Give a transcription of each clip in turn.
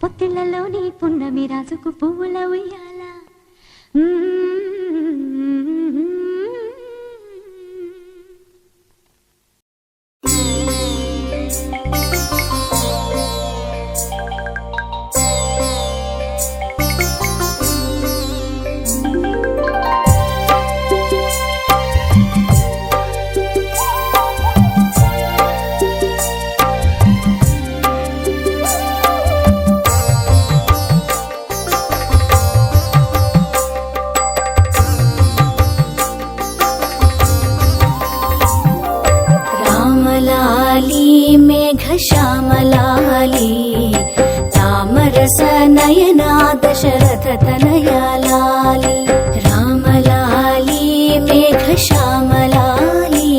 పొత్తిళ్లలోని పున్నమి రాజుకు పువ్వుల ఉయ్యాల. श्यामलाली तामरस नयना दशरथ तनया लाली रामलाली मेघ श्यामलाली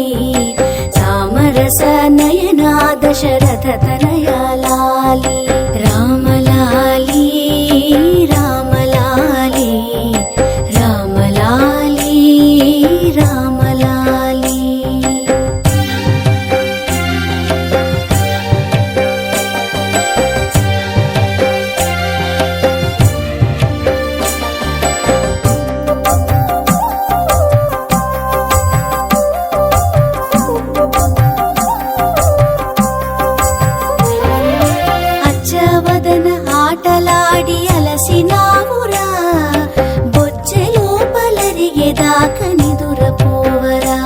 तामरस नयना दशरथ तनया लाली रामलाली रामलाली रामलाली रामलाली ఆటలాడి అలసినావురా బొచ్చెలో పలరిగేదాక నిదురపోవరా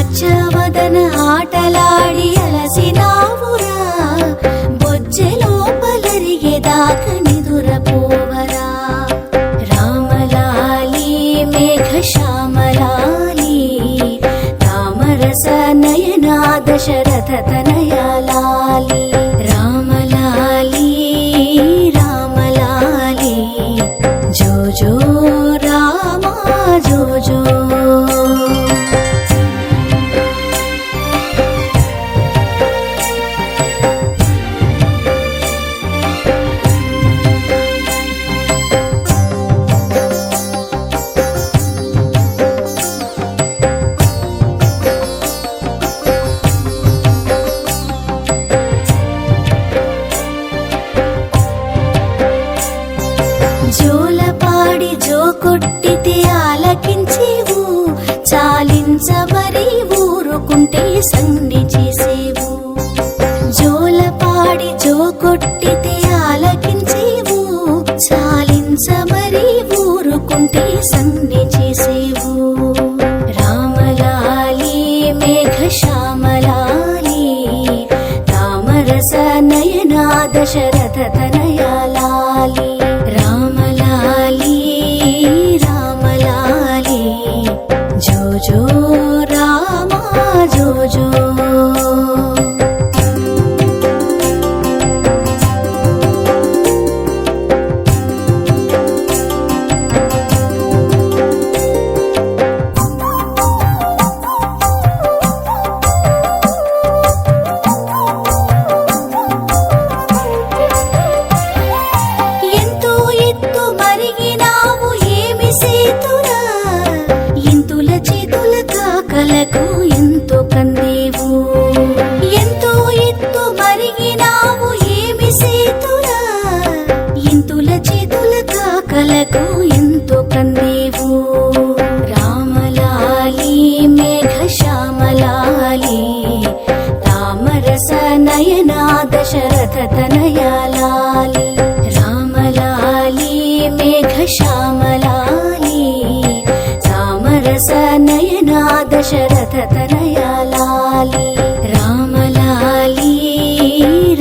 అచ్చవదన ఆటలాడి అలసినావురా బొచ్చెలో పలరిగేదాక నిదురపోవరా రామలాలి మేఘ శ్యామలాలి తామరస నయనా దశరథ తనయా లాలి రామలాలి రామలాలి జో జో రామా జో జో జోలపాడి జో కొట్టితే ఆలకించేవు చాలించమరి ఊరుకుంటే సంధి చేసేవు జోలపాడి జో కొట్టితే ఆలకించేవు చాలించమరి ఊరుకుంటే సంధి చేసేవు రామలాలి మేఘ శ్యామలాలి తామరస నయనా దశరథ తనయా లాలి రామలాలి రామలాలి జో జో రామా జో జో కలకు ఎంతో కందేవు ఎంతో ఎత్తు మరిగినావు ఏమి సేతురా ఇంతుల చేతుల కాకలకు ఎంతో కందేవు రామలాలి మేఘ శ్యామలాలి తామరస నయనా దశరథ తనయా లాలి రామలాలి మేఘ శ్యామలాలి తామరస నయనా దశరథ తనయా లాలి రామలాలి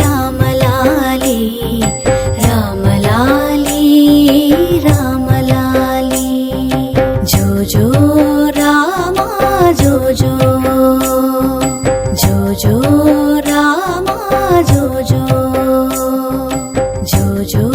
రామలాలి రామలాలి రామలాలి జో జో రామా జో జో జో జో రామా జో జో జో జో